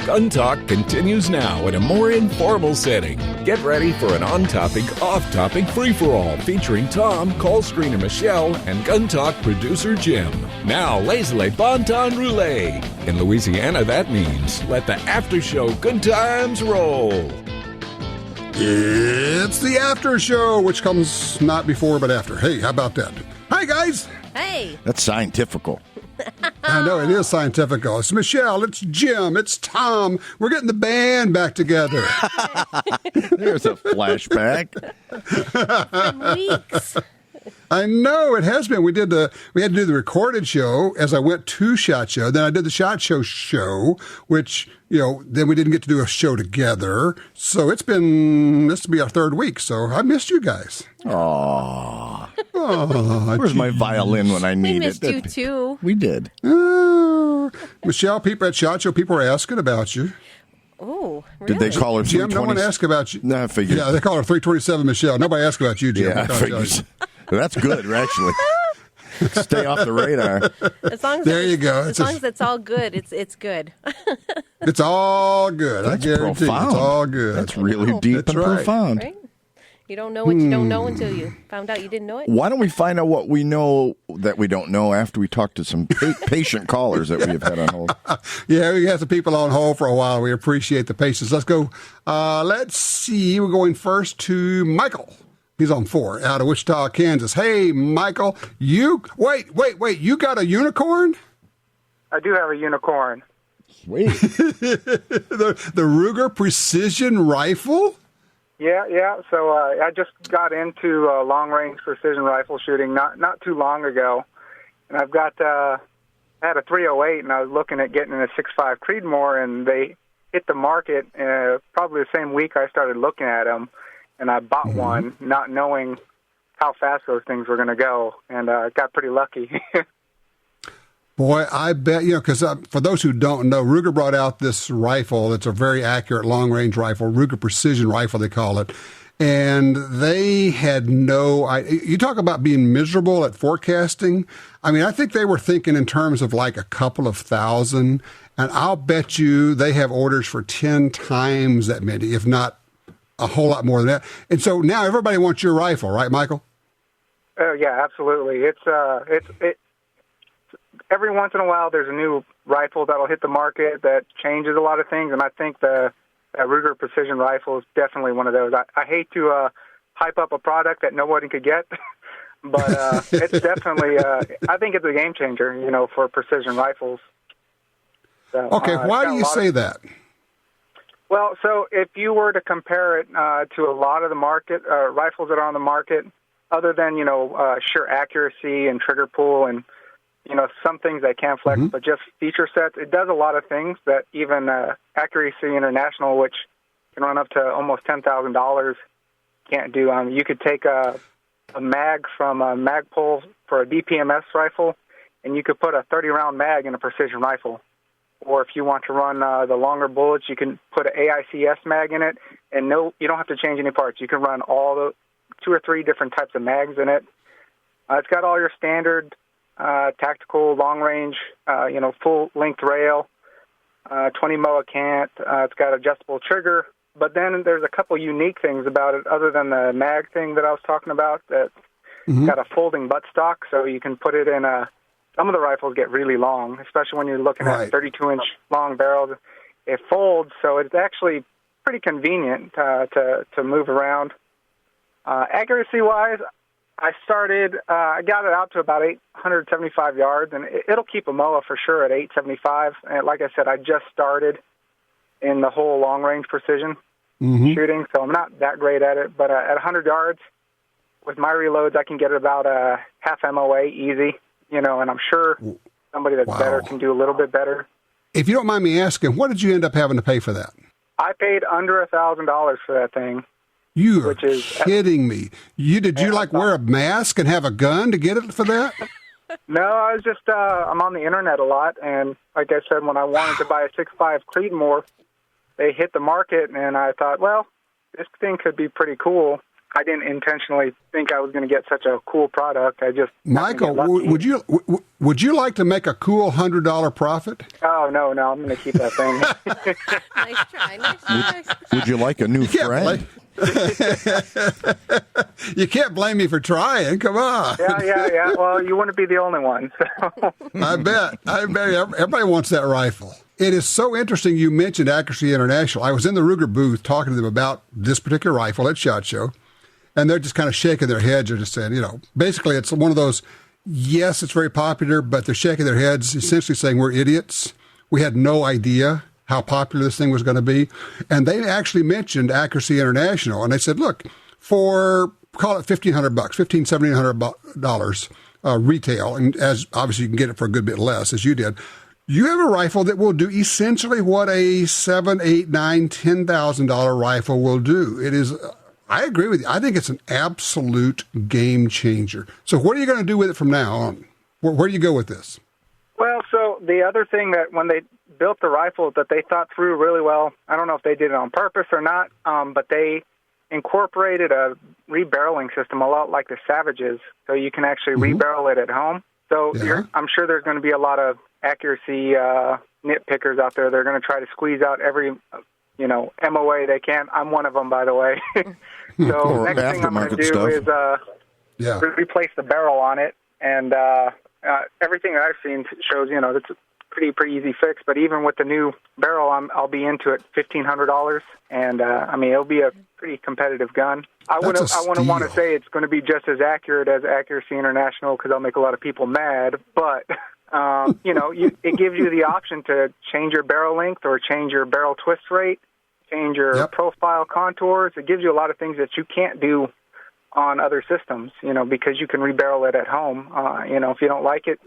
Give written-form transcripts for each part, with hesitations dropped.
GUNTALK continues now in a more informal setting. Get ready for an on-topic, off-topic free-for-all featuring Tom, call screener Michelle, and GUNTALK producer Jim. Now, lazily bon temps roulette. In Louisiana, that means let the after-show good times roll. It's the after show, which comes not before but after. Hey, how about that? Hi, guys. Hey. That's scientifical. I know, it is scientifical. It's Michelle, it's Jim, it's Tom. We're getting the band back together. There's a flashback. Weeks. I know, it has been. We had to do the recorded show as I went to SHOT Show. Then I did the SHOT Show, which, then we didn't get to do a show together. So this will be our third week. So I missed you guys. Aww. Aww, Where's my violin when I need We missed it? you, too. We did. Michelle, people at SHOT Show, people were asking about you. Oh, really? Did they call her 320? Jim, no one asked about you. No, I figured. Yeah, they call her 327 Michelle. Nobody asked about you, Jim. Yeah, I figured. That's good, actually. Stay off the radar. As long as there you go. As long as it's all good, it's good. It's all good. That's I guarantee profound. It's all good. That's really deep That's and right. profound. Right? You don't know what you don't know until you found out you didn't know it. Why don't we find out what we know that we don't know after we talk to some patient callers that we have had on hold? Yeah, we got some people on hold for a while. We appreciate the patience. Let's go. Let's see. We're going first to Michael. He's on 4 out of Wichita, Kansas. Hey, Michael, wait. You got a unicorn? I do have a unicorn. Sweet. the Ruger Precision Rifle? Yeah. So I just got into long-range precision rifle shooting not too long ago, and I've got I had a 308, and I was looking at getting a 6.5 Creedmoor, and they hit the market probably the same week I started looking at them, and I bought one, not knowing how fast those things were going to go, and got pretty lucky. Boy, I bet, because for those who don't know, Ruger brought out this rifle. It's a very accurate long-range rifle, Ruger Precision Rifle, they call it. And they had you talk about being miserable at forecasting. I mean, I think they were thinking in terms of like a couple of thousand. And I'll bet you they have orders for 10 times that many, if not a whole lot more than that. And so now everybody wants your rifle, right, Michael? Yeah, absolutely. It's every once in a while, there's a new rifle that'll hit the market that changes a lot of things, and I think the Ruger Precision Rifle is definitely one of those. I hate to hype up a product that nobody could get, but it's definitely, I think it's a game changer, for precision rifles. So, okay, why do you say that? Well, so if you were to compare it to a lot of the market, rifles that are on the market, other than, sheer accuracy and trigger pull and some things that can flex, but just feature sets. It does a lot of things that even Accuracy International, which can run up to almost $10,000, can't do. You could take a mag from a Magpul for a DPMS rifle, and you could put a 30-round mag in a precision rifle. Or if you want to run the longer bullets, you can put an AICS mag in it, and you don't have to change any parts. You can run all the 2 or 3 different types of mags in it. It's got all your standard tactical, long-range, full-length rail, 20 MOA cant. It's got adjustable trigger. But then there's a couple unique things about it other than the mag thing that I was talking about. That's got a folding buttstock, so you can put it in some of the rifles get really long, especially when you're looking at 32-inch long barrels. It folds, so it's actually pretty convenient to move around. Accuracy-wise, I got it out to about 875 yards, and it'll keep a MOA for sure at 875. And like I said, I just started in the whole long-range precision shooting, so I'm not that great at it. But at 100 yards, with my reloads, I can get about a half MOA easy, and I'm sure somebody that's better can do a little bit better. If you don't mind me asking, what did you end up having to pay for that? I paid under $1,000 for that thing. You are kidding me. Did you wear a mask and have a gun to get it for that? No, I was just, I'm on the internet a lot, and like I said, when I wanted to buy a 6.5 Creedmoor, they hit the market, and I thought, well, this thing could be pretty cool. I didn't intentionally think I was going to get such a cool product. I just Michael, would you like to make a cool $100 profit? Oh no, I'm going to keep that thing. Nice try. Would you like a new friend? You can't blame me for trying. Come on. Yeah. Well, you wouldn't be the only one. So. I bet. Everybody wants that rifle. It is so interesting you mentioned Accuracy International. I was in the Ruger booth talking to them about this particular rifle at SHOT Show, and they're just kind of shaking their heads. They're just saying, basically it's one of those, yes, it's very popular, but they're shaking their heads, essentially saying we're idiots. We had no idea how popular this thing was going to be. And they actually mentioned Accuracy International, and they said, look, for, call it $1,500, $1,700 retail, and as obviously you can get it for a good bit less, as you did, you have a rifle that will do essentially what a $7,000, $8,000, $9,000, $10,000 rifle will do. It is, I agree with you. I think it's an absolute game changer. So what are you going to do with it from now on? Where do you go with this? Well, so the other thing that when they built the rifle that they thought through really well, I don't know if they did it on purpose or not, but they incorporated a rebarreling system a lot like the Savages, so you can actually rebarrel it at home. So I'm sure there's going to be a lot of accuracy nitpickers out there. They're going to try to squeeze out every, MOA they can. I'm one of them, by the way. So next thing I'm going to do is replace the barrel on it, and everything that I've seen shows, it's a pretty easy fix. But even with the new barrel, I'll be into it $1,500, and it'll be a pretty competitive gun. I wouldn't want to say it's going to be just as accurate as Accuracy International because I'll make a lot of people mad, but it gives you the option to change your barrel length or change your barrel twist rate, change your profile contours. It gives you a lot of things that you can't do on other systems, because you can rebarrel it at home. If you don't like it,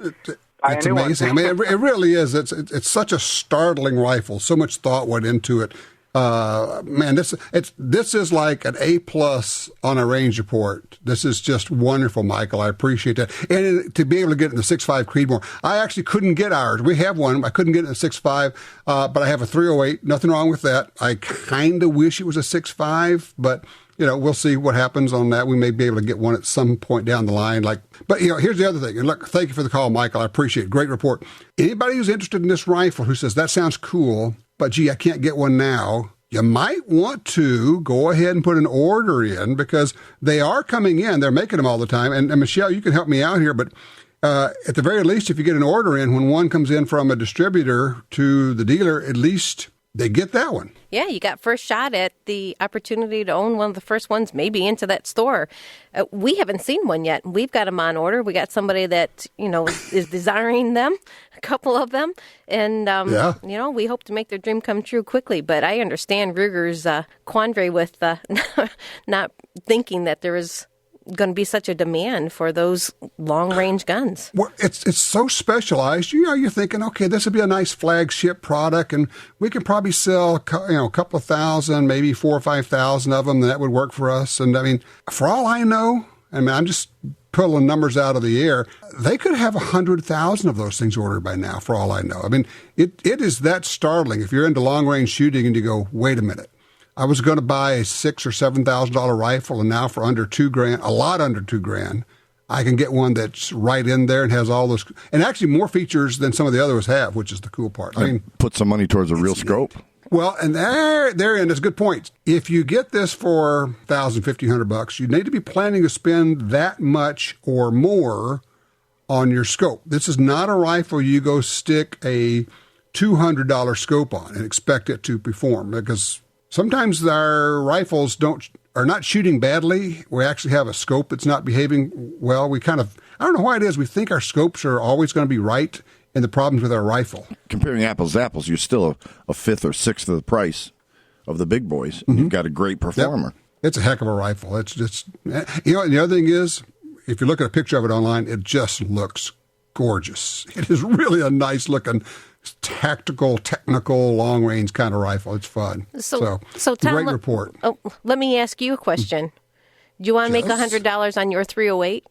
it's amazing. It really is. It's such a startling rifle. So much thought went into it. This is like an A+ on a range report. This is just wonderful, Michael. I appreciate that. And to be able to get in the 6.5 Creedmoor, I actually couldn't get ours. We have one. I couldn't get it in the 6.5, but I have a 308. Nothing wrong with that. I kind of wish it was a 6.5, but we'll see what happens on that. We may be able to get one at some point down the line. But here's the other thing. And look, thank you for the call, Michael. I appreciate it. Great report. Anybody who's interested in this rifle who says that sounds cool, but gee, I can't get one now, you might want to go ahead and put an order in because they are coming in. They're making them all the time. And Michelle, you can help me out here, but at the very least, if you get an order in, when one comes in from a distributor to the dealer, at least they get that one. Yeah, you got first shot at the opportunity to own one of the first ones maybe into that store. We haven't seen one yet. We've got them on order. We got somebody that, is desiring them, a couple of them. And, we hope to make their dream come true quickly. But I understand Ruger's quandary with not thinking that there is going to be such a demand for those long-range guns. Well, it's so specialized. You're thinking, okay, this would be a nice flagship product, and we could probably sell, a couple of thousand, maybe 4,000 or 5,000 of them, and that would work for us. And for all I know, I'm just pulling numbers out of the air. They could have 100,000 of those things ordered by now, for all I know. It is that startling. If you're into long-range shooting and you go, wait a minute, I was going to buy a $6,000 or $7,000 rifle, and now for under $2,000, a lot under $2,000, I can get one that's right in there and has all those, and actually more features than some of the others have, which is the cool part. Put some money towards a real scope. Well, and therein is a good point. If you get this for $1,000, $1,500, you need to be planning to spend that much or more on your scope. This is not a rifle you go stick a $200 scope on and expect it to perform, because sometimes our rifles are not shooting badly. We actually have a scope that's not behaving well. I don't know why it is. We think our scopes are always going to be right in the problems with our rifle. Comparing apples to apples, you're still a fifth or sixth of the price of the big boys. Mm-hmm. You've got a great performer. Yep. It's a heck of a rifle. It's just, the other thing is, if you look at a picture of it online, it just looks gorgeous. It is really a nice looking tactical, technical, long-range kind of rifle. It's fun. So Tom, great report. Oh, let me ask you a question. Do you want to make $100 on your 308?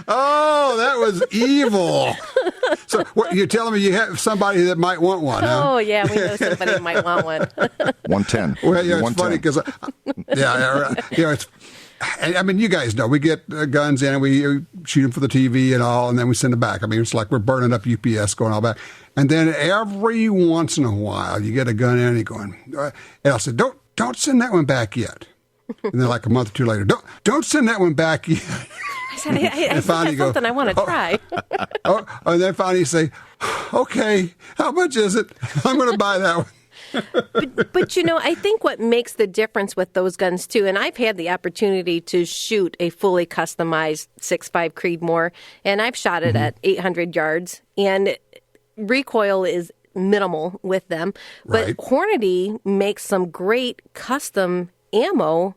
Oh, that was evil. So what, you're telling me you have somebody that might want one, huh? Oh, yeah, we know somebody might want one. 110. Well, yeah, it's funny because, it's. I mean, you guys know we get guns in and we shoot them for the TV and all, and then we send them back. I mean, it's like we're burning up UPS going all back. And then every once in a while, you get a gun in and you're going, and I'll say, don't send that one back yet. And then like a month or two later, don't send that one back yet. I said, I finally go, something I want to try. And then finally you say, okay, how much is it? I'm going to buy that one. But I think what makes the difference with those guns, too, and I've had the opportunity to shoot a fully customized 6.5 Creedmoor, and I've shot it at 800 yards, and recoil is minimal with them. But Right. Hornady makes some great custom ammo.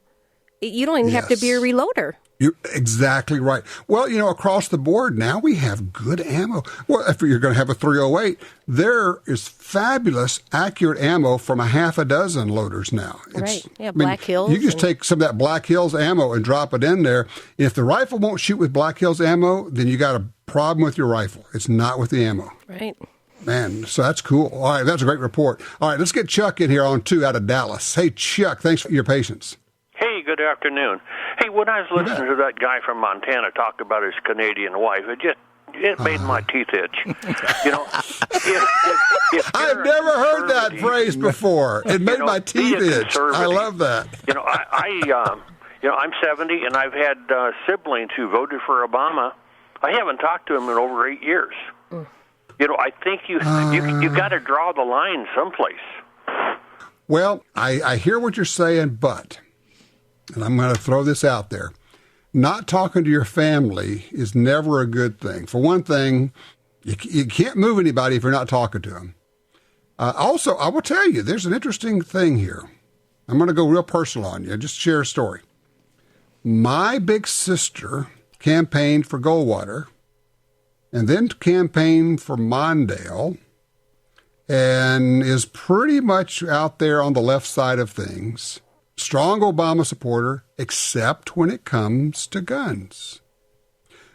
You don't even have to be a reloader. You're exactly right. Well, across the board now we have good ammo. Well, if you're going to have a 308, there is fabulous, accurate ammo from a half a dozen loaders now. Right. Yeah, Black Hills. You just take some of that Black Hills ammo and drop it in there. If the rifle won't shoot with Black Hills ammo, then you got a problem with your rifle. It's not with the ammo. Right. Man, so that's cool. All right, that's a great report. All right, let's get Chuck in here on 2 out of Dallas. Hey, Chuck, thanks for your patience. Hey, good afternoon. Hey, when I was listening to that guy from Montana talk about his Canadian wife, it made my teeth itch. If I've never heard that phrase before. It made my teeth itch. I love that. I'm 70, and I've had siblings who voted for Obama. I haven't talked to him in over 8 years. I think you got to draw the line someplace. Well, I hear what you're saying, but, and I'm going to throw this out there, not talking to your family is never a good thing. For one thing, you can't move anybody if you're not talking to them. Also, I will tell you, there's an interesting thing here. I'm going to go real personal on you. Just share a story. My big sister campaigned for Goldwater and then campaigned for Mondale and is pretty much out there on the left side of things. Strong Obama supporter, except when it comes to guns.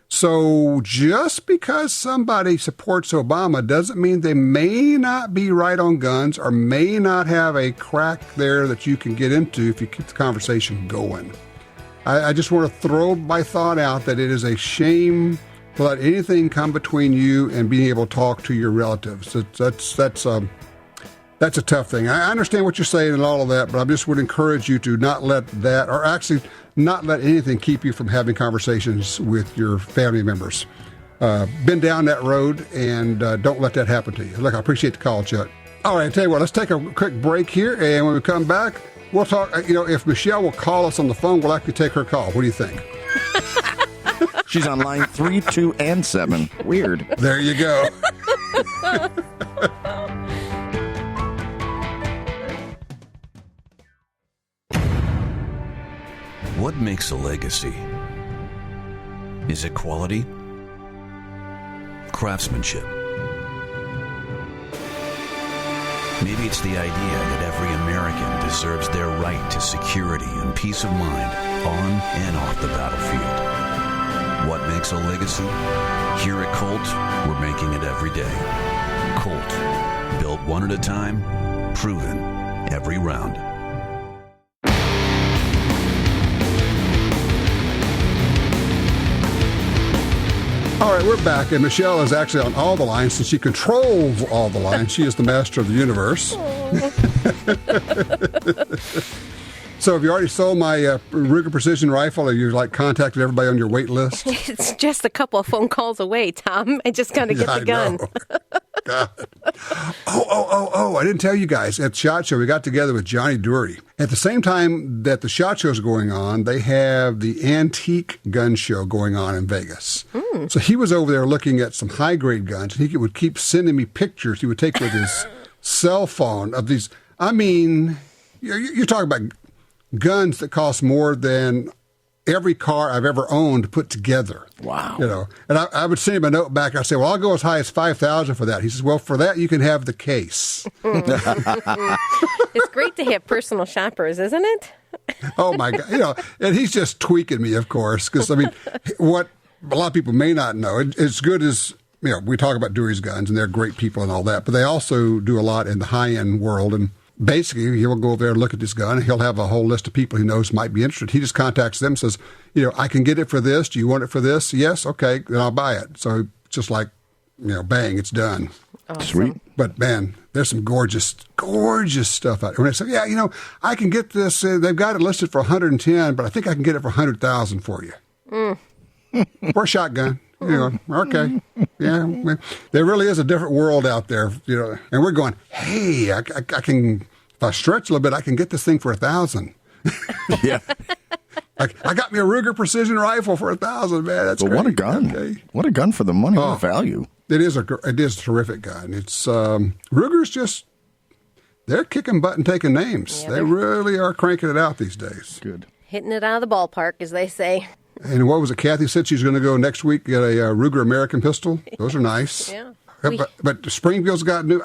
So just because somebody supports Obama doesn't mean they may not be right on guns or may not have a crack there that you can get into if you keep the conversation going. I just want to throw my thought out that it is a shame to let anything come between you and being able to talk to your relatives. That's a tough thing. I understand what you're saying and all of that, but I just would encourage you to not let that, or actually not let anything keep you from having conversations with your family members. Been down that road, and don't let that happen to you. Look, I appreciate the call, Chuck. All right, I tell you what, let's take a quick break here, and when we come back, we'll talk. If Michelle will call us on the phone, we'll actually take her call. What do you think? She's on line 3, 2, and 7. Weird. There you go. What makes a legacy? Is it quality? Craftsmanship? Maybe it's the idea that every American deserves their right to security and peace of mind on and off the battlefield. What makes a legacy? Here at Colt, we're making it every day. Colt, built one at a time, proven every round. All right, we're back, and Michelle is actually on all the lines since she controls all the lines. She is the master of the universe. So have you already sold my Ruger Precision Rifle, or you contacted everybody on your wait list? It's just a couple of phone calls away, Tom. I just got to get the gun. God. Oh, I didn't tell you guys. At SHOT Show, we got together with Johnny Doherty. At the same time that the SHOT Show is going on, they have the Antique Gun Show going on in Vegas. So he was over there looking at some high-grade guns, and he would keep sending me pictures he would take with his cell phone of these. I mean, you're talking about guns that cost more than every car I've ever owned put together. Wow. And I would send him a note back. I say, well, I'll go as high as $5,000 for that. He says, well, for that, you can have the case. It's great to have personal shoppers, isn't it? Oh, my God. And he's just tweaking me, of course, because, what a lot of people may not know, as good as we talk about Dewey's guns, and they're great people and all that, but they also do a lot in the high-end world. And basically, he'll go over there and look at this gun, and he'll have a whole list of people he knows might be interested. He just contacts them, says, I can get it for this. Do you want it for this? Yes, okay, then I'll buy it. So just like, bang, it's done. Awesome. Sweet. But man, there's some gorgeous stuff out there. When I say, I can get this. They've got it listed for 110, but I think I can get it for 100,000 for you. For a shotgun. Okay. Yeah. There really is a different world out there, and we're going, hey, I can, if I stretch a little bit, I can get this thing for 1,000. Yeah. I got me a Ruger precision rifle for 1,000, man. That's great. What a gun. Okay. What a gun for the money and the value. It is a terrific gun. It's Ruger's they're kicking butt and taking names. They really are cranking it out these days. Good. Hitting it out of the ballpark, as they say. And what was it? Kathy said she's going to go next week get a Ruger American pistol. Those are nice. Yeah. But Springfield's got new.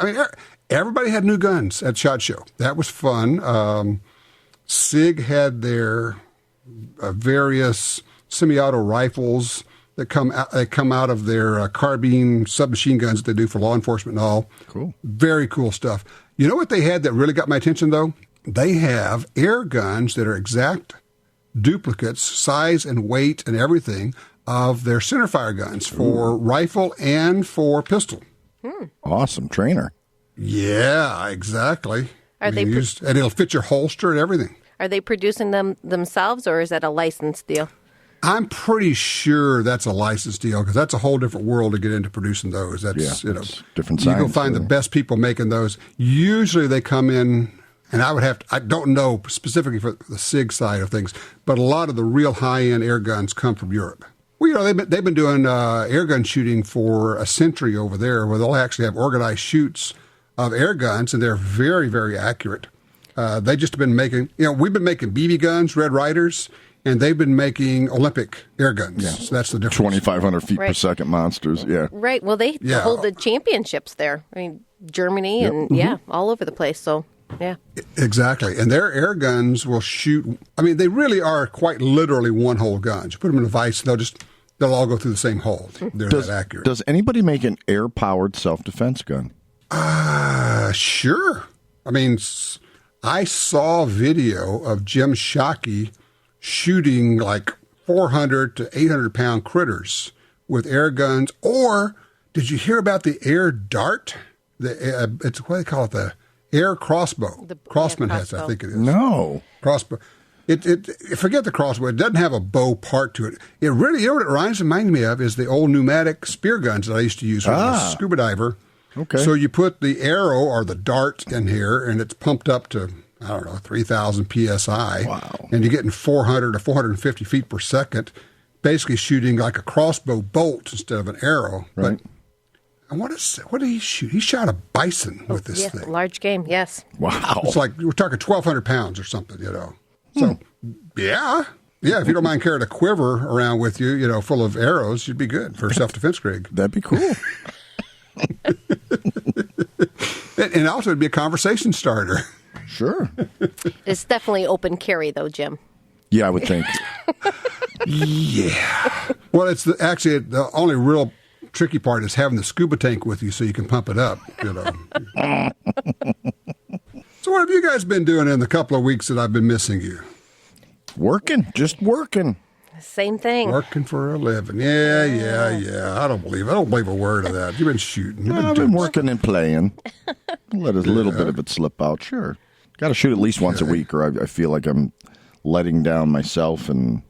Everybody had new guns at SHOT Show. That was fun. SIG had their various semi-auto rifles that come out of their carbine submachine guns that they do for law enforcement and all. Cool. Very cool stuff. You know what they had that really got my attention, though? They have air guns that are exact duplicates, size and weight and everything, of their centerfire guns for rifle and for pistol. Awesome. Trainer. Yeah, exactly. And it'll fit your holster and everything. Are they producing them themselves, or is that a licensed deal? I'm pretty sure that's a licensed deal, because that's a whole different world to get into producing those. That's it's different you science. go find the best people making those. Usually they come in, and I don't know specifically for the SIG side of things, but a lot of the real high-end air guns come from Europe. Well, they've been doing air gun shooting for a century over there, where they'll actually have organized shoots of air guns, and they're very, very accurate. They just have been making, we've been making BB guns, Red Riders, and they've been making Olympic air guns. Yeah. So that's the difference. 2,500 feet per second monsters, yeah. Right. Well, they hold the championships there. I mean, Germany and, all over the place. So, yeah. Exactly. And their air guns will shoot. I mean, they really are quite literally one-hole guns. You put them in a vise, and they'll all go through the same hole. They're that accurate. Does anybody make an air-powered self-defense gun? Sure. I mean, I saw video of Jim Shockey shooting like 400 to 800-pound critters with air guns. Or did you hear about the air dart? It's what do they call it? The air crossbow. Crossman has, I think it is. No. Crossbow. Forget the crossbow. It doesn't have a bow part to it. It really, what it reminds me of is the old pneumatic spear guns that I used to use when I was a scuba diver. Okay. So you put the arrow or the dart in here, and it's pumped up to, 3,000 PSI. Wow. And you're getting 400 to 450 feet per second, basically shooting like a crossbow bolt instead of an arrow. Right. But what did he shoot? He shot a bison with this thing. Large game, yes. Wow. It's like, we're talking 1,200 pounds or something, So, yeah, if you don't mind carrying a quiver around with you, full of arrows, you'd be good for self-defense, Greg. That'd be cool. And also, it'd be a conversation starter. Sure. It's definitely open carry, though, Jim. Yeah, I would think. Yeah. Well, actually the only real tricky part is having the scuba tank with you so you can pump it up. So what have you guys been doing in the couple of weeks that I've been missing you? Working. Just working. Same thing. Working for a living. Yeah. I don't believe a word of that. You've been shooting. I've been working and playing. Let a little bit of it slip out. Sure. Got to shoot at least once a week, or I feel like I'm letting down myself, and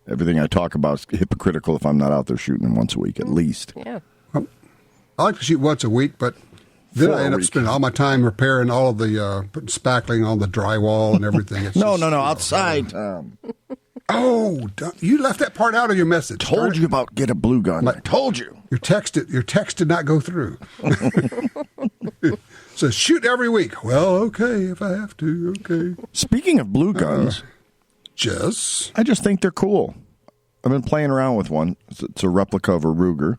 everything I talk about is hypocritical if I'm not out there shooting them once a week at least. Yeah. I like to shoot once a week, but then I end up spending all my time repairing all of the putting spackling on the drywall and everything. No, outside. Oh, you left that part out of your message. Told you about get a blue gun. I told you. Your text did not go through. So shoot every week. Well, okay, if I have to, okay. Speaking of blue guns, I just think they're cool. I've been playing around with one. It's a replica of a Ruger.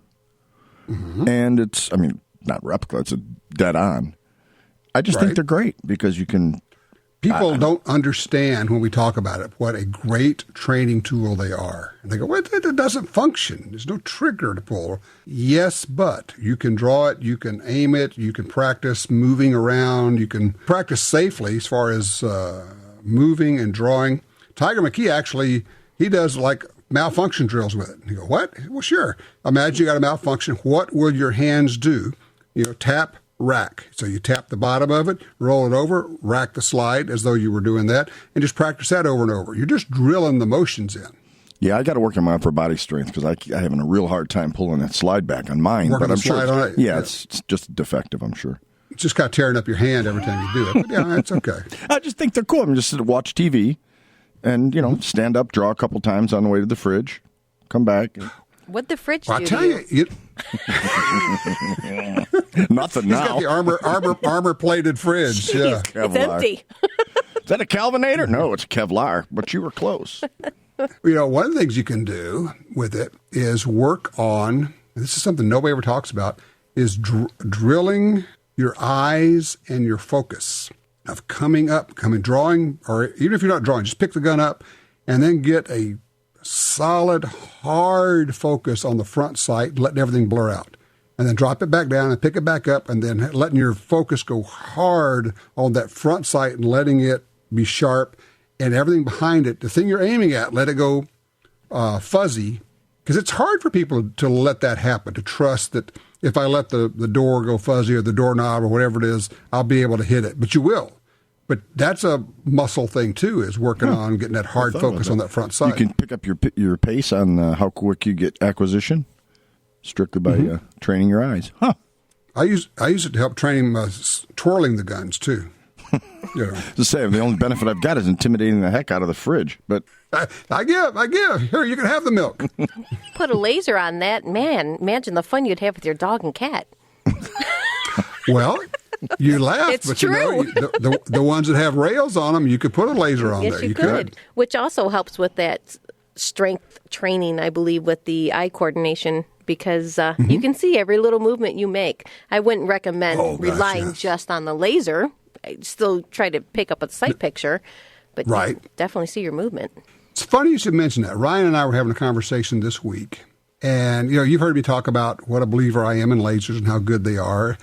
Mm-hmm. And not replica, it's a dead on. I just think they're great because you can People don't understand when we talk about it what a great training tool they are. And they go, well, it doesn't function. There's no trigger to pull. Yes, but you can draw it, you can aim it, you can practice moving around, you can practice safely as far as moving and drawing. Tiger McKee actually, he does like malfunction drills with it. And you go, what? Well, sure. Imagine you got a malfunction. What will your hands do? Tap, rack. So you tap the bottom of it, roll it over, rack the slide as though you were doing that, and just practice that over and over. You're just drilling the motions in. Yeah, I got to work on my upper body strength because I'm having a real hard time pulling that slide back on mine. Working but I'm the slide sure, on it? Yeah, it's just defective, I'm sure. It's just kind of tearing up your hand every time you do it. But yeah, that's okay. I just think they're cool. I'm just to watch TV and, stand up, draw a couple times on the way to the fridge, come back. What'd the fridge Well, do I tell to you, Nothing now. he's got the armor-plated fridge. Yeah. It's empty. Is that a Kelvinator? No, it's Kevlar, but you were close. One of the things you can do with it is work on, and this is something nobody ever talks about, is drilling your eyes and your focus of drawing, or even if you're not drawing, just pick the gun up and then get a solid, hard focus on the front sight, letting everything blur out. And then drop it back down and pick it back up and then letting your focus go hard on that front sight and letting it be sharp and everything behind it. The thing you're aiming at, let it go fuzzy, because it's hard for people to let that happen, to trust that if I let the door go fuzzy or the doorknob or whatever it is, I'll be able to hit it. But you will. But that's a muscle thing, too, is working on getting that hard focus on that front side. You can pick up your pace on how quick you get acquisition strictly by training your eyes. Huh. I use it to help train twirling the guns, too. The same. The only benefit I've got is intimidating the heck out of the fridge. But I give. Here, you can have the milk. Put a laser on that. Man, imagine the fun you'd have with your dog and cat. Well, you laugh, It's but true. the ones that have rails on them, you could put a laser on Yes, there. you could. Which also helps with that strength training, I believe, with the eye coordination, because you can see every little movement you make. I wouldn't recommend relying just on the laser. I still try to pick up a sight picture, but you definitely see your movement. It's funny you should mention that. Ryan and I were having a conversation this week, and you've heard me talk about what a believer I am in lasers and how good they are.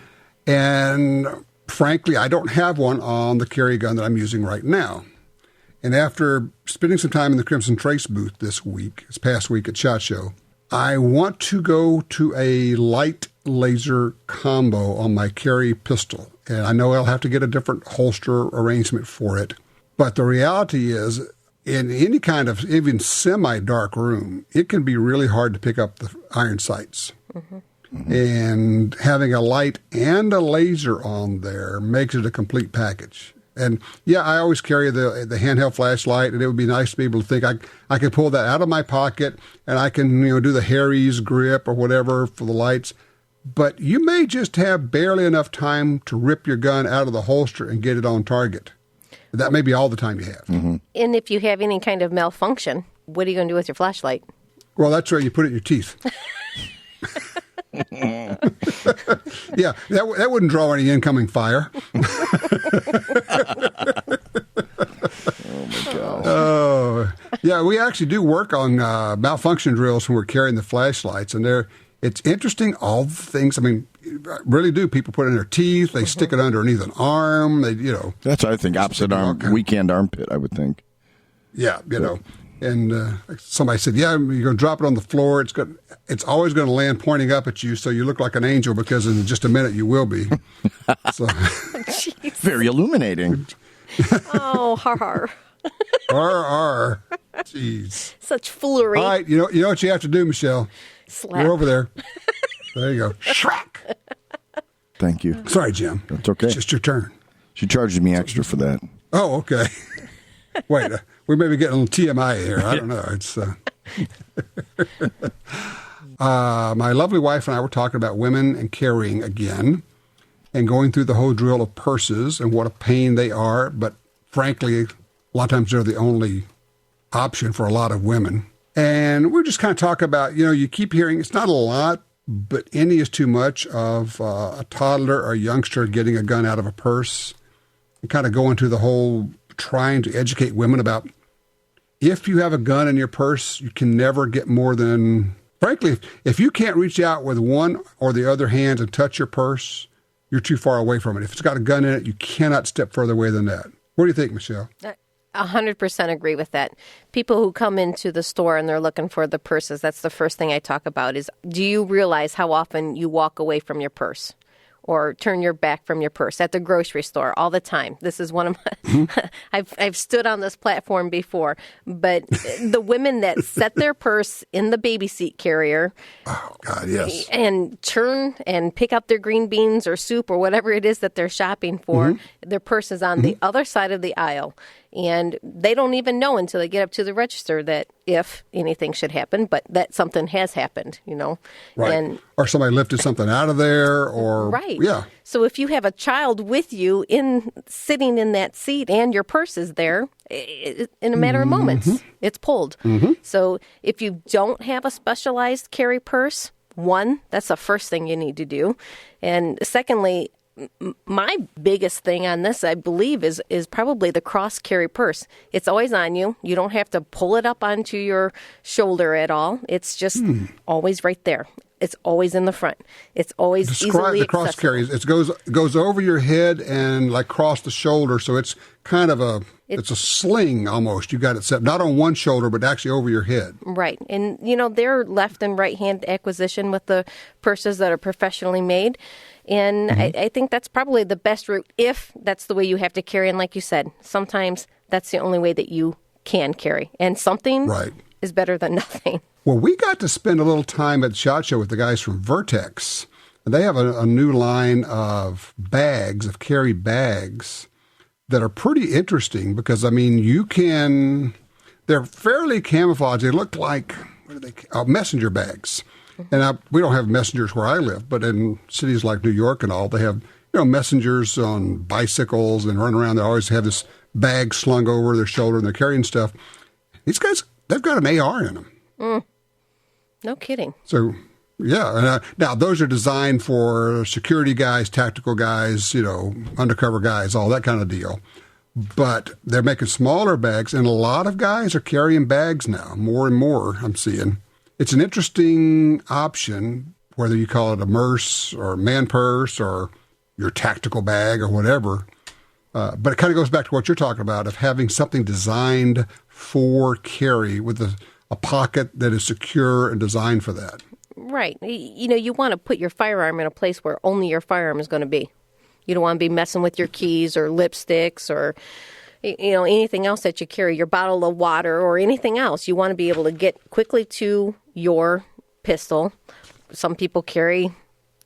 And frankly, I don't have one on the carry gun that I'm using right now. And after spending some time in the Crimson Trace booth this past week at SHOT Show, I want to go to a light laser combo on my carry pistol. And I know I'll have to get a different holster arrangement for it. But the reality is, in any kind of even semi-dark room, it can be really hard to pick up the iron sights. Mm-hmm. And having a light and a laser on there makes it a complete package. And yeah, I always carry the handheld flashlight, and it would be nice to be able to think I can pull that out of my pocket and I can do the Harry's grip or whatever for the lights. But you may just have barely enough time to rip your gun out of the holster and get it on target. That may be all the time you have. Mm-hmm. And if you have any kind of malfunction, what are you going to do with your flashlight? Well, that's where you put it in your teeth. Yeah, that wouldn't draw any incoming fire. Oh, my gosh. Oh, yeah, we actually do work on malfunction drills when we're carrying the flashlights, and it's interesting, all the things, I mean, really do. People put it in their teeth, they stick it underneath an arm, That's what I think, opposite arm, weekend armpit, I would think. Yeah, and somebody said, yeah, you're going to drop it on the floor. It's always going to land pointing up at you, so you look like an angel, because in just a minute you will be. So, very illuminating. Oh, har. R. Jeez. Such foolery. All right, you know what you have to do, Michelle? Slap. You're over there. There you go. Shrek. Thank you. Sorry, Jim. That's okay. It's just your turn. She charges me extra for that. Oh, okay. Wait, we may be getting a little TMI here. I don't know. It's my lovely wife and I were talking about women and carrying again, and going through the whole drill of purses and what a pain they are. But frankly, a lot of times they're the only option for a lot of women. And we're just kind of talking about, you keep hearing, it's not a lot, but any is too much, of a toddler or a youngster getting a gun out of a purse and kind of going to the whole trying to educate women about if you have a gun in your purse, you can never get more than, frankly, if you can't reach out with one or the other hand and touch your purse, you're too far away from it. If it's got a gun in it, you cannot step further away than that. What do you think, Michelle? 100% agree with that. People who come into the store and they're looking for the purses, that's the first thing I talk about is, do you realize how often you walk away from your purse or turn your back from your purse at the grocery store all the time? This is one of my, I've stood on this platform before, but the women that set their purse in the baby seat carrier, oh God, yes, and turn and pick up their green beans or soup or whatever it is that they're shopping for, their purse is on the other side of the aisle. And they don't even know until they get up to the register that if anything should happen, but that something has happened, you know. Right. And, or somebody lifted something out of there or... Right. Yeah. So if you have a child with you sitting in that seat and your purse is there, in a matter of moments, it's pulled. So if you don't have a specialized carry purse, one, that's the first thing you need to do. And secondly, my biggest thing on this, I believe, is probably the cross-carry purse. It's always on you. You don't have to pull it up onto your shoulder at all. It's just always right there. It's always in the front. It's always Describe easily the cross-carry. It goes over your head and like cross the shoulder, so it's kind of it's a sling almost. You got it set not on one shoulder, but actually over your head. Right. And, you know, they're left and right-hand acquisition with the purses that are professionally made. And I think that's probably the best route if that's the way you have to carry. And like you said, sometimes that's the only way that you can carry. And something is better than nothing. Well, we got to spend a little time at the SHOT Show with the guys from Vertex. And they have a new line of bags, of carry bags, that are pretty interesting because, I mean, they're fairly camouflaged. They look like, messenger bags. And we don't have messengers where I live, but in cities like New York and all, they have, messengers on bicycles and run around. They always have this bag slung over their shoulder and they're carrying stuff. These guys, they've got an AR in them. No kidding. So, yeah. And, now, those are designed for security guys, tactical guys, undercover guys, all that kind of deal. But they're making smaller bags, and a lot of guys are carrying bags now, more and more, I'm seeing. It's an interesting option, whether you call it a MERS or man purse or your tactical bag or whatever. But it kind of goes back to what you're talking about, of having something designed for carry with a pocket that is secure and designed for that. Right. You want to put your firearm in a place where only your firearm is going to be. You don't want to be messing with your keys or lipsticks or anything else that you carry, your bottle of water or anything else. You want to be able to get quickly to your pistol. Some people carry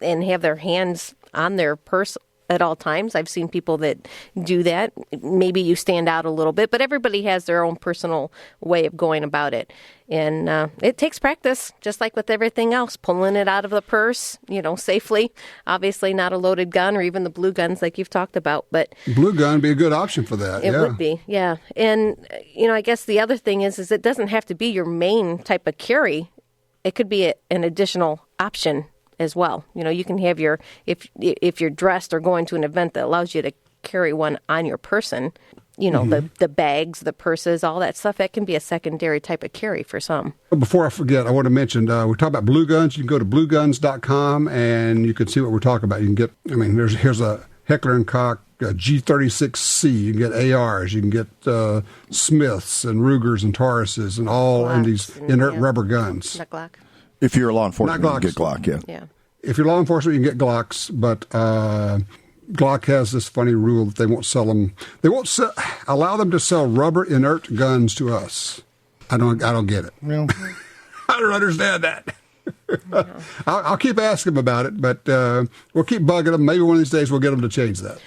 and have their hands on their purse at all times. I've seen people that do that. Maybe you stand out a little bit, but everybody has their own personal way of going about it. And it takes practice, just like with everything else, pulling it out of the purse, safely. Obviously not a loaded gun or even the blue guns like you've talked about. But blue gun would be a good option for that. It would be, yeah. And, I guess the other thing is it doesn't have to be your main type of carry. It could be an additional option as well. You can have if you're dressed or going to an event that allows you to carry one on your person, the bags, the purses, all that stuff, that can be a secondary type of carry for some. Before I forget, I want to mention, we're talking about blue guns. You can go to blueguns.com and you can see what we're talking about. You can get, here's a Heckler & Koch G36C. You can get ARs. You can get Smiths and Rugers and Tauruses and all in these inert rubber guns. Not Glock. If you're a law enforcement, you can get Glock, yeah. If you're law enforcement, you can get Glocks, but Glock has this funny rule that they won't sell them. They won't allow them to sell rubber inert guns to us. I don't get it. No. I don't understand that. I'll keep asking them about it, but we'll keep bugging them. Maybe one of these days we'll get them to change that.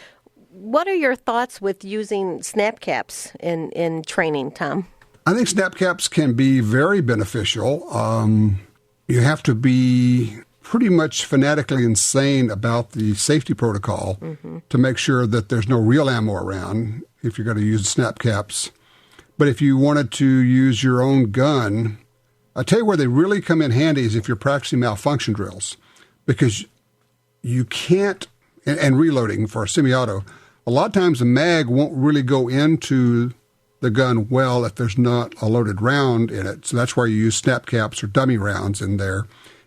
What are your thoughts with using snap caps in training, Tom? I think snap caps can be very beneficial. You have to be pretty much fanatically insane about the safety protocol to make sure that there's no real ammo around if you're going to use snap caps. But if you wanted to use your own gun, I'll tell you where they really come in handy is if you're practicing malfunction drills, because you can't, and reloading for a semi-auto, a lot of times the mag won't really go into the gun well if there's not a loaded round in it. So that's where you use snap caps or dummy rounds in there.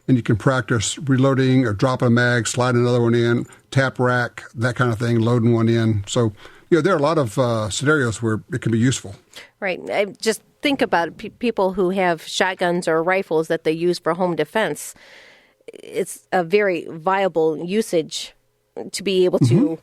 And you can practice reloading or dropping a mag, sliding another one in, tap rack, that kind of thing, loading one in. So, there are a lot of scenarios where it can be useful. Right. I just think about people who have shotguns or rifles that they use for home defense. It's a very viable usage to be able to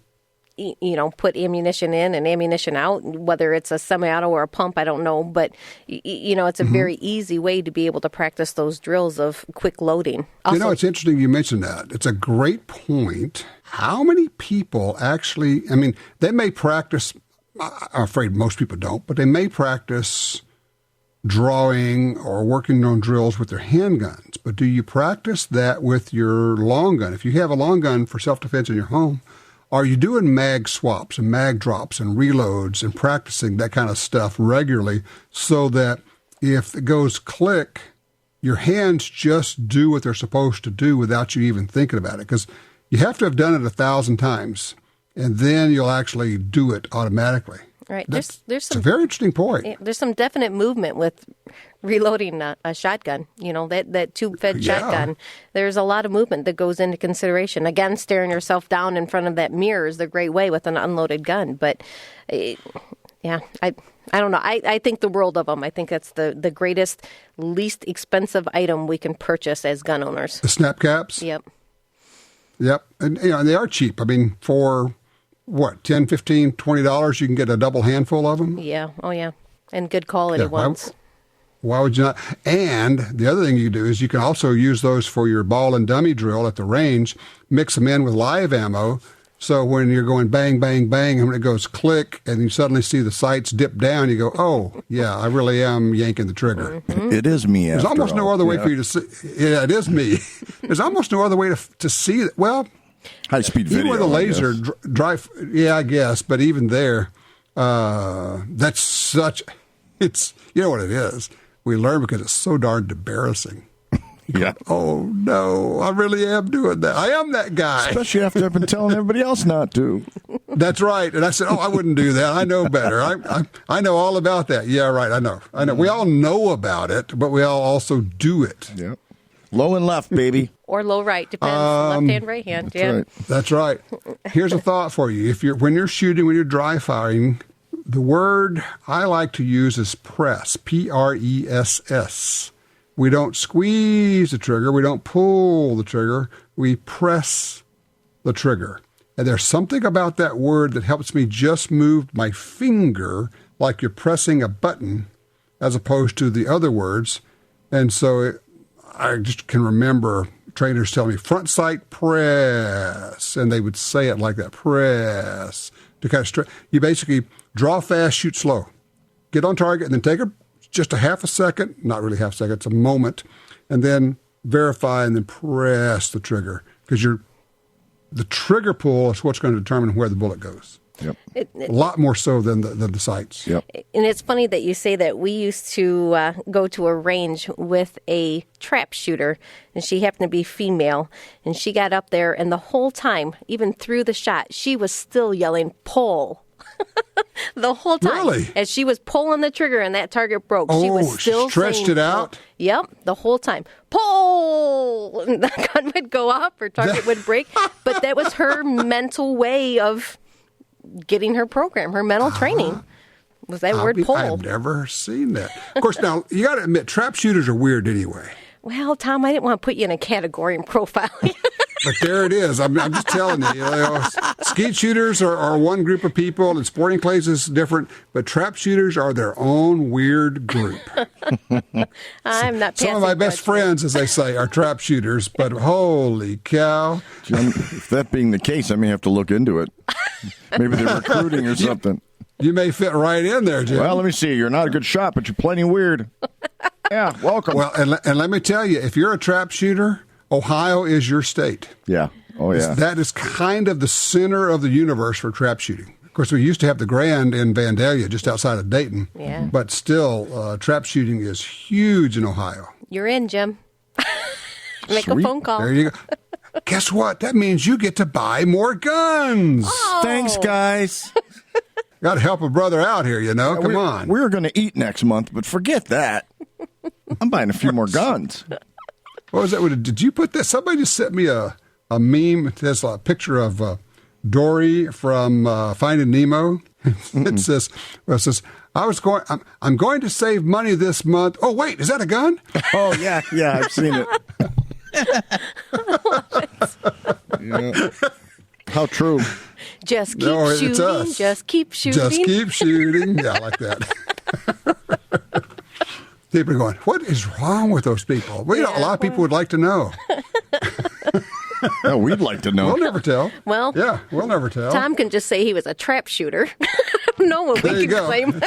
put ammunition in and ammunition out, whether it's a semi-auto or a pump, I don't know. But, it's a very easy way to be able to practice those drills of quick loading. Also, it's interesting you mentioned that. It's a great point. How many people actually, they may practice, I'm afraid most people don't, but they may practice drawing or working on drills with their handguns. But do you practice that with your long gun? If you have a long gun for self-defense in your home, are you doing mag swaps and mag drops and reloads and practicing that kind of stuff regularly so that if it goes click, your hands just do what they're supposed to do without you even thinking about it? Because you have to have done it 1,000 times, and then you'll actually do it automatically. Right. There's some, it's a very interesting point. There's some definite movement with reloading a shotgun, that tube-fed shotgun. There's a lot of movement that goes into consideration. Again, staring yourself down in front of that mirror is the great way with an unloaded gun. But, I don't know. I think the world of them. I think that's the greatest, least expensive item we can purchase as gun owners. The snap caps? Yep. And, they are cheap. For... what, $10, $15, $20, you can get a double handful of them? Yeah. Oh, yeah. And good quality ones. Why would you not? And the other thing you do is you can also use those for your ball and dummy drill at the range, mix them in with live ammo. So when you're going bang, bang, bang, and when it goes click, and you suddenly see the sights dip down, you go, oh, yeah, I really am yanking the trigger. Mm-hmm. It is me. There's almost no other way for you to see. Yeah, it is me. There's almost no other way to see it. Well, high-speed video. Even with a laser drive, I guess, but even there, that's such, it's, you know what it is? We learn because it's so darn embarrassing. Yeah. Oh, no, I really am doing that. I am that guy. Especially after I've been telling everybody else not to. That's right. And I said, I wouldn't do that. I know better. I know all about that. Yeah, right. I know. We all know about it, but we all also do it. Yeah. Low and left, baby. Or low right, depends. Left hand, right hand. That's right. That's right. Here's a thought for you. When you're shooting, when you're dry firing, the word I like to use is press, P-R-E-S-S. We don't squeeze the trigger. We don't pull the trigger. We press the trigger. And there's something about that word that helps me just move my finger like you're pressing a button as opposed to the other words. And so I just can remember trainers telling me, front sight press. And they would say it like that, press. To kind of you basically draw fast, shoot slow. Get on target, and then take just a half a second, not really half a second, it's a moment, and then verify and then press the trigger. Because the trigger pull is what's going to determine where the bullet goes. Yep. A lot more so than the sights. Yep. And it's funny that you say that. We used to go to a range with a trap shooter, and she happened to be female, and she got up there, and the whole time, even through the shot, she was still yelling, pull. The whole time. Really? As she was pulling the trigger and that target broke, she was still stretched saying, it out? pull. Yep, the whole time. Pull! And the gun would go up, her target would break. But that was her mental way of getting her program, her mental training. Was that word pull? I've never seen that. Of course, now, you got to admit, trap shooters are weird anyway. Well, Tom, I didn't want to put you in a category and profile you. But there it is. I'm just telling you. Skeet shooters are one group of people, and sporting clays is different. But trap shooters are their own weird group. I'm not. Some of my best friends, as they say, are trap shooters. But holy cow! Jim, if that being the case, I may have to look into it. Maybe they're recruiting or something. You may fit right in there, Jim. Well, let me see. You're not a good shot, but you're plenty weird. Yeah, welcome. Well, and let me tell you, if you're a trap shooter, Ohio is your state. Yeah. Oh, yeah. That is kind of the center of the universe for trap shooting. Of course, we used to have the Grand in Vandalia, just outside of Dayton. Yeah. But still, trap shooting is huge in Ohio. You're in, Jim. Make Sweet. a phone call. There you go. Guess what? That means you get to buy more guns. Oh. Thanks, guys. Got to help a brother out here, Come on. We were going to eat next month, but forget that. I'm buying a few more guns. What was that? Did you put that? Somebody just sent me a meme. It has a picture of Dory from Finding Nemo. It says, I'm going to save money this month. Oh, wait, is that a gun? Oh, yeah, I've seen it. Yeah. How true. Just keep shooting. Just keep shooting. Just keep shooting. Yeah, I like that. People are going, what is wrong with those people? Well, a lot of people would like to know. Oh, we'd like to know. We'll never tell. Well, yeah, we'll never tell. Tom can just say he was a trap shooter. I don't know what we can claim.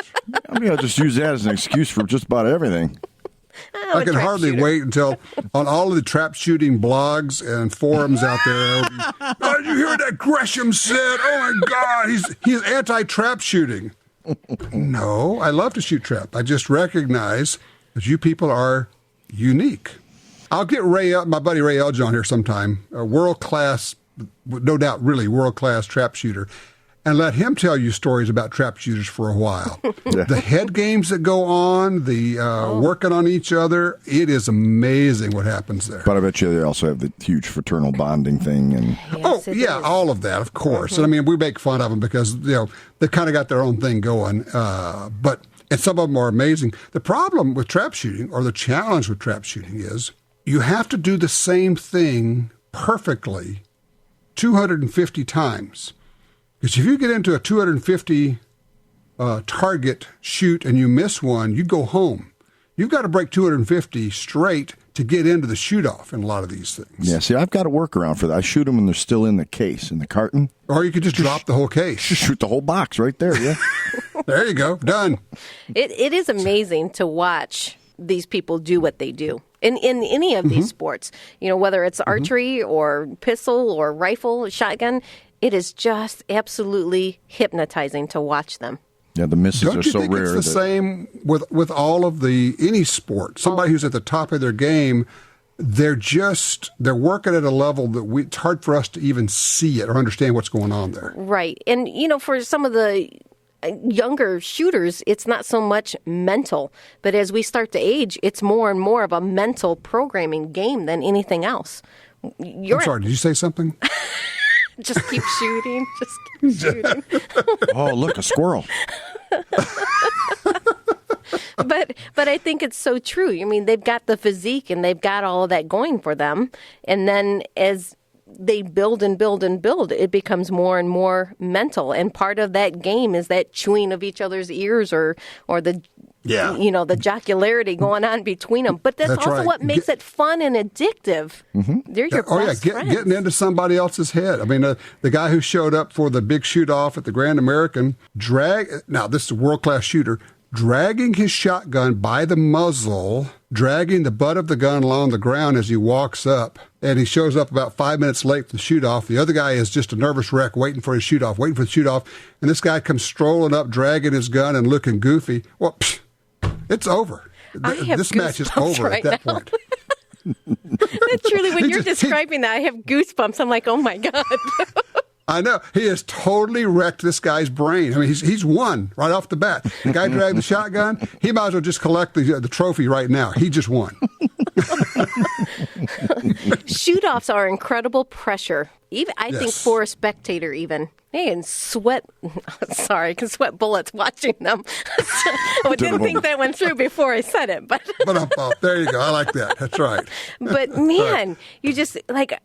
I'll just use that as an excuse for just about everything. I can hardly wait until on all of the trap shooting blogs and forums out there. Oh, did you hear what that Gresham said? Oh my God, he's anti-trap shooting. No, I love to shoot trap. I just recognize that you people are unique. I'll get my buddy Ray Elge on here sometime, a world-class, no doubt really world-class trap shooter, and let him tell you stories about trap shooters for a while. Yeah. The head games that go on, the working on each other, it is amazing what happens there. But I bet you they also have the huge fraternal bonding thing. And Yes, all of that, of course. And I mean, we make fun of them because, they've kind of got their own thing going. And some of them are amazing. The problem with trap shooting, or the challenge with trap shooting, is you have to do the same thing perfectly 250 times. Because if you get into a 250 target shoot and you miss one, you go home. You've got to break 250 straight to get into the shoot-off in a lot of these things. Yeah, see, I've got a workaround for that. I shoot them when they're still in the case, in the carton. Or you could just drop the whole case. Just shoot the whole box right there, yeah. There you go. Done. It is amazing to watch these people do what they do. In any of these sports, whether it's archery or pistol or rifle, shotgun, it is just absolutely hypnotizing to watch them. Yeah, the misses Don't are you so think rare. It's the same with all of any sport. Somebody who's at the top of their game, they're working at a level that it's hard for us to even see it or understand what's going on there. Right. And, for some of the younger shooters, it's not so much mental. But as we start to age, it's more and more of a mental programming game than anything else. I'm sorry, did you say something? Just keep shooting. Just keep shooting. Oh, look, a squirrel. But I think it's so true. I mean, they've got the physique and they've got all of that going for them. And then as they build and build and build, it becomes more and more mental. And part of that game is that chewing of each other's ears or the the jocularity going on between them. But that's also right. what makes it fun and addictive. Mm-hmm. They're your best friends. Getting into somebody else's head. I mean, the guy who showed up for the big shoot-off at the Grand American, now this is a world-class shooter, dragging his shotgun by the muzzle, dragging the butt of the gun along the ground as he walks up, and he shows up about 5 minutes late for the shoot-off. The other guy is just a nervous wreck waiting for the shoot-off, and this guy comes strolling up, dragging his gun and looking goofy. Well, it's over. This match is over right at that now. point. Truly, when you're describing that, I have goosebumps. I'm like, oh my God. I know. He has totally wrecked this guy's brain. I mean, he's won right off the bat. The guy dragged the shotgun. He might as well just collect the trophy right now. He just won. Shoot-offs are incredible pressure. Even I think for a spectator even. They can sweat bullets watching them. I didn't think that went through before I said it, but there you go. I like that. That's right. But man, you just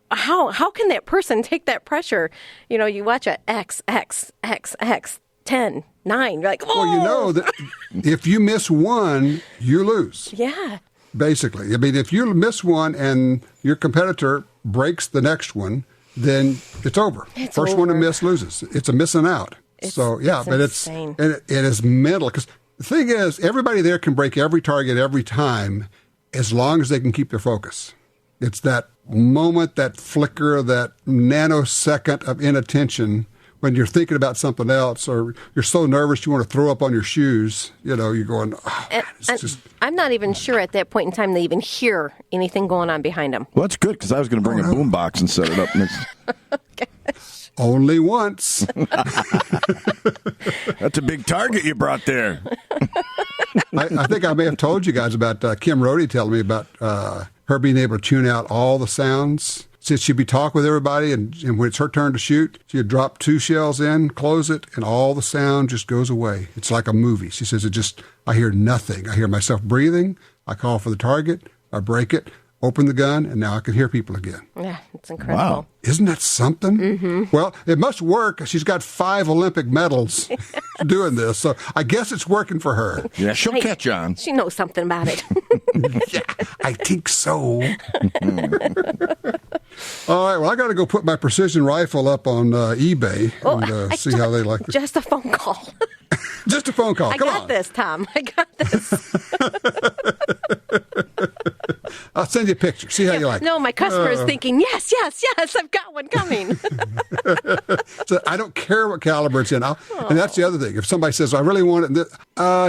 how can that person take that pressure? You watch a X 10, 9. You're like, oh. Well, you know that if you miss one, you lose. Yeah. Basically, I mean, if you miss one and your competitor breaks the next one, then it's over. First one to miss loses. It's a missing out. It's insane. It is mental. Because the thing is, everybody there can break every target every time as long as they can keep their focus. It's that moment, that flicker, that nanosecond of inattention when you're thinking about something else, or you're so nervous you want to throw up on your shoes. You're going, oh, God, it's just. I'm not even sure at that point in time they even hear anything going on behind them. Well, that's good because I was going to bring a boombox and set it up next. Only once. That's a big target you brought there. I think I may have told you guys about Kim Rohde telling me about her being able to tune out all the sounds. Since she'd be talking with everybody, and when it's her turn to shoot, she'd drop 2 shells in, close it, and all the sound just goes away. It's like a movie. She says, I hear nothing. I hear myself breathing. I call for the target. I break it, open the gun, and now I can hear people again. Yeah, it's incredible. Wow. Isn't that something? Mm-hmm. Well, it must work. She's got 5 Olympic medals doing this, so I guess it's working for her. Yeah, she'll catch on. She knows something about it. Yeah, I think so. All right, well, I got to go put my precision rifle up on eBay and see how they like it. Just a phone call. Just a phone call. I Come got on. this, Tom. I got this. I'll send you a picture. See how you like it. No, my customer is thinking, yes, I've got one coming. So I don't care what caliber it's in. And that's the other thing. If somebody says, I really want it,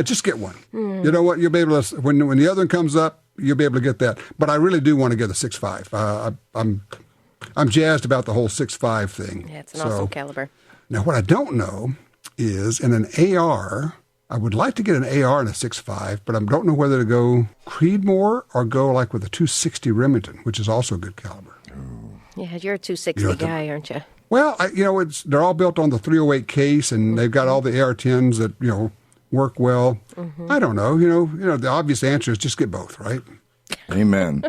just get one. You know what? You'll be able to, when the other one comes up, you'll be able to get that. But I really do want to get a 6.5. I'm jazzed about the whole 6.5 thing. Yeah, it's an awesome caliber. Now, what I don't know is in an AR, I would like to get an AR in a 6.5, but I don't know whether to go Creedmoor or go like with a 260 Remington, which is also a good caliber. Yeah, you're a 260 guy, aren't you? Well, they're all built on the 308 case, and they've got all the AR-10s that, work well. Mm-hmm. I don't know. The obvious answer is just get both, right? Amen.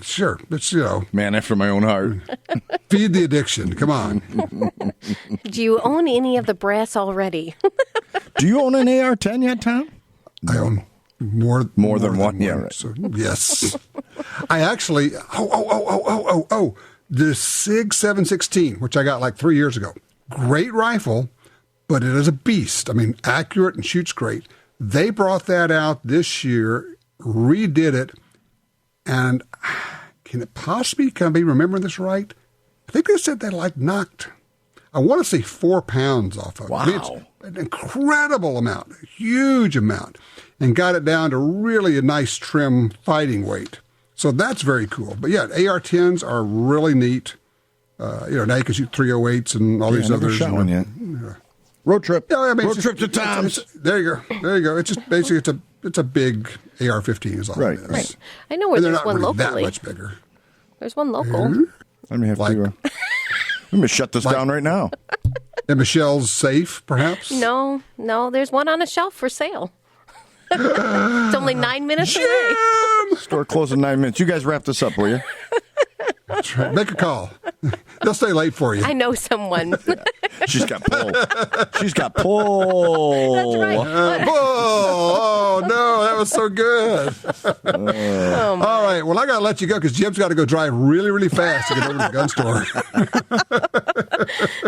Sure. It's, Man after my own heart. Feed the addiction. Come on. Do you own any of the brass already? Do you own an AR-10 yet, Tom? I own more than one. Yeah, right. So, yes. I actually, the SIG 716, which I got like 3 years ago. Great rifle, but it is a beast. I mean, accurate and shoots great. They brought that out this year, redid it, and can I be remembering this right? I think they said they knocked, I want to say 4 pounds off of it. Wow. I mean, it's an incredible amount, a huge amount, and got it down to really a nice trim fighting weight. So that's very cool. But yeah, AR-10s are really neat. Now you can shoot 308s and all these others. Shot one yet. Road trip. Yeah, I mean, road trip to Tom's. There you go. It's just basically it's a big AR-15 is all it is. Right. I know where and there's one really locally. That much bigger. There's one local. Let me have to. Let me shut this down right now. And Michelle's safe, perhaps? No. There's one on a shelf for sale. It's only 9 minutes away. Store closed in 9 minutes. You guys wrap this up, will you? That's right. Make a call. They'll stay late for you. I know someone. She's got pull. That's right. Oh, no, that was so good. All right, well, I got to let you go because Jim's got to go drive really, really fast to get over to the gun store.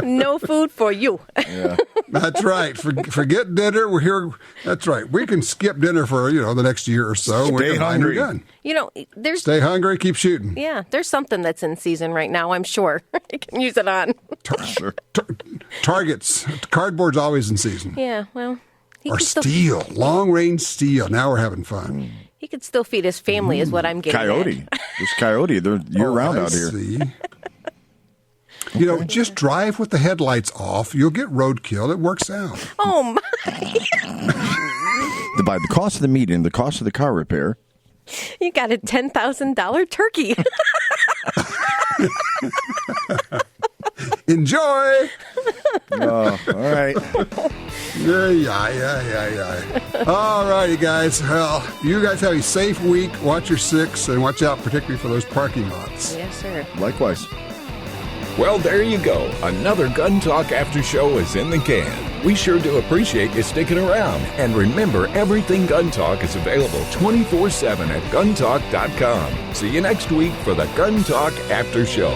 No food for you. Yeah. That's right. Forget dinner. We're here. That's right. We can skip dinner for, the next year or so. Stay hungry. Gun. Stay hungry, keep shooting. Yeah, there's something that's in season right now, I'm sure. You can use it on. Targets. Cardboard's always in season. Yeah, well. Or steel. Long-range steel. Now we're having fun. He could still feed his family is what I'm getting Coyote. There's coyote. They're year-round out here. See. Just drive with the headlights off. You'll get roadkill. It works out. Oh, my. By the cost of the meat and the cost of the car repair. You got a $10,000 turkey. Enjoy. Oh, all right. Yeah. All righty, guys. Well, you guys have a safe week. Watch your 6 and watch out particularly for those parking lots. Yes, sir. Likewise. Well, there you go. Another Gun Talk After Show is in the can. We sure do appreciate you sticking around. And remember, everything Gun Talk is available 24/7 at guntalk.com. See you next week for the Gun Talk After Show.